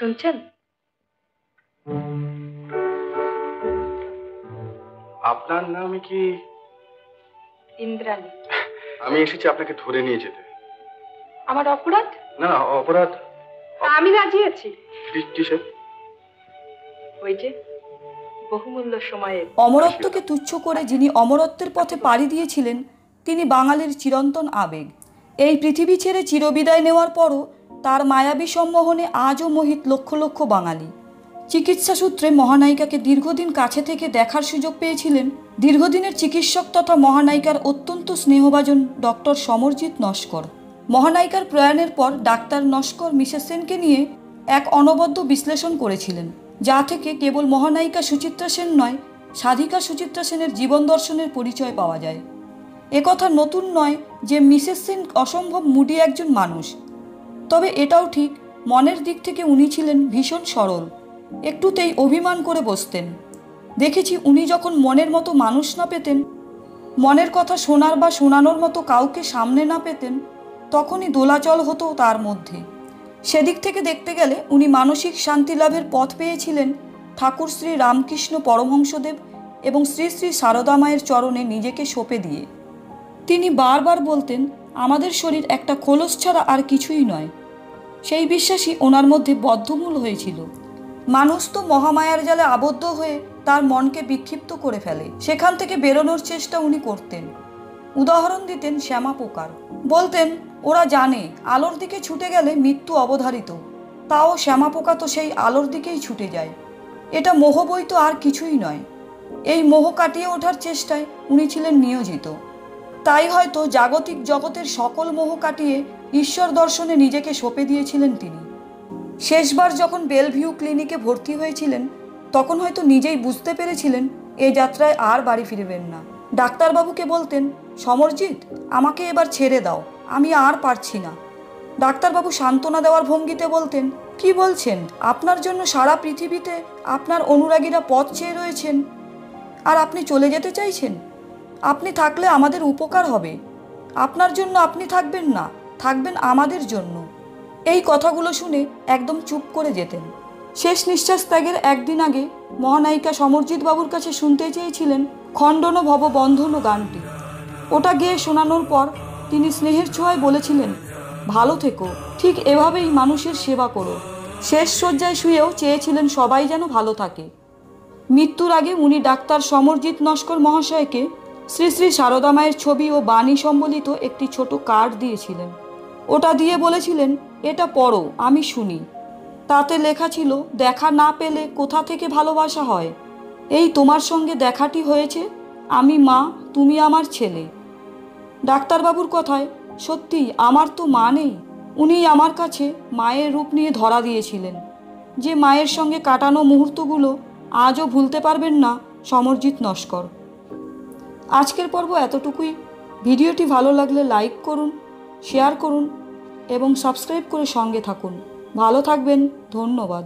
শুনছেন? আপনার নাম কি? ইন্দ্রাণী। আমি এসেছি আপনাকে ধরে নিয়ে যেতে। আমার অপরাধ? না না, অপরাধ। আমি রাজি আছি। কিসের? ওই যে বহুমূল্য সময়ে অমরত্বকে তুচ্ছ করে যিনি অমরত্বের পথে পাড়ি দিয়েছিলেন, তিনি বাঙালির চিরন্তন আবেগ। এই পৃথিবী ছেড়ে চিরবিদায় নেওয়ার পরও তার মায়াবী সম্মোহনে আজও মোহিত লক্ষ লক্ষ বাঙালি। চিকিৎসা সূত্রে মহানায়িকাকে দীর্ঘদিন কাছে থেকে দেখার সুযোগ পেয়েছিলেন দীর্ঘদিনের চিকিৎসক তথা মহানায়িকার অত্যন্ত স্নেহভাজন ডক্টর সমরজিৎ নস্কর। মহানায়িকার প্রয়াণের পর ডাক্তার নস্কর মিসেস সেনকে নিয়ে এক অনবদ্য বিশ্লেষণ করেছিলেন, যা থেকে কেবল মহানায়িকা সুচিত্রা সেন নয়, সাধিকা সুচিত্রা সেনের জীবন দর্শনের পরিচয় পাওয়া যায়। একথা নতুন নয় যে মিসেস সেন অসম্ভব মুডি একজন মানুষ, তবে এটাও ঠিক মনের দিক থেকে উনি ছিলেন ভীষণ সরল, একটুতেই অভিমান করে বসতেন। দেখেছি উনি যখন মনের মতো মানুষ না পেতেন, মনের কথা শোনার বা শোনানোর মতো কাউকে সামনে না পেতেন, তখনই দোলাচল হতো তার মধ্যে। সেদিক থেকে দেখতে গেলে উনি মানসিক শান্তি লাভের পথ পেয়েছিলেন ঠাকুর শ্রী রামকৃষ্ণ পরমহংসদেব এবং শ্রী শ্রী সারদা মায়ের চরণে নিজেকে সঁপে দিয়ে। তিনি বারবার বলতেন, আমাদের শরীর একটা খোলস ছাড়া আর কিছুই নয়। সেই বিশ্বাসই ওনার মধ্যে বদ্ধমূল হয়েছিল। মানুষ তো মহামায়ার জালে আবদ্ধ হয়ে তার মনকে বিক্ষিপ্ত করে ফেলে, সেখান থেকে বেরোনোর চেষ্টা উনি করতেন। উদাহরণ দিতেন শ্যামা পোকার। বলতেন, ওরা জানে আলোর দিকে ছুটে গেলে মৃত্যু অবধারিত, তাও শ্যামা পোকা তো সেই আলোর দিকেই ছুটে যায়। এটা মোহ বই তো আর কিছুই নয়। এই মোহ কাটিয়ে ওঠার চেষ্টায় উনি ছিলেন নিয়োজিত। তাই হয়তো জাগতিক জগতের সকল মোহ কাটিয়ে ঈশ্বর দর্শনে নিজেকে সঁপে দিয়েছিলেন তিনি। শেষবার যখন বেলভিউ ক্লিনিকে ভর্তি হয়েছিলেন, তখন হয়তো নিজেই বুঝতে পেরেছিলেন এ যাত্রায় আর বাড়ি ফিরবেন না। ডাক্তারবাবুকে বলতেন, সমরজিৎ, আমাকে এবার ছেড়ে দাও, আমি আর পারছি না। ডাক্তারবাবু সান্ত্বনা দেওয়ার ভঙ্গিতে বলতেন, কি বলছেন? আপনার জন্য সারা পৃথিবীতে আপনার অনুরাগীরা পথ চেয়ে রয়েছেন, আর আপনি চলে যেতে চাইছেন? আপনি থাকলে আমাদের উপকার হবে। আপনার জন্য আপনি থাকবেন না, থাকবেন আমাদের জন্য। এই কথাগুলো শুনে একদম চুপ করে যেতেন। শেষ নিঃশ্বাস ত্যাগের একদিন আগে মহানায়িকা সমরজিৎ বাবুর কাছে শুনতে চেয়েছিলেন খণ্ডন ভব বন্ধন গানটি। ওটা গেয়ে শোনানোর পর তিনি স্নেহের ছোঁয়ায় বলেছিলেন, ভালো থেকো, ঠিক এভাবেই মানুষের সেবা করো। শেষ শয্যায় শুয়েও চেয়েছিলেন সবাই যেন ভালো থাকে। মৃত্যুর আগে উনি ডাক্তার সমরজিৎ নস্কর মহাশয়কে শ্রী শ্রী সারদা মায়ের ছবি ও বাণী সম্বলিত একটি ছোট কার্ড দিয়েছিলেন। ওটা দিয়ে বলেছিলেন, এটা পড়ো, আমি শুনি। তাতে লেখা ছিল, দেখা না পেলে কোথা থেকে ভালোবাসা হয়? এই তোমার সঙ্গে দেখাটি হয়েছে, আমি মা, তুমি আমার ছেলে। ডাক্তারবাবুর কথায় সত্যি আমার তো মা নেই, উনিই আমার কাছে মায়ের রূপ নিয়ে ধরা দিয়েছিলেন। যে মায়ের সঙ্গে কাটানো মুহূর্তগুলো আজও ভুলতে পারবেন না সমরজিৎ নস্কর। আজকের পর্ব এতটুকুই। ভিডিওটি ভালো লাগলে লাইক করুন, শেয়ার করুন এবং সাবস্ক্রাইব করে সঙ্গে থাকুন। ভালো থাকবেন, ধন্যবাদ।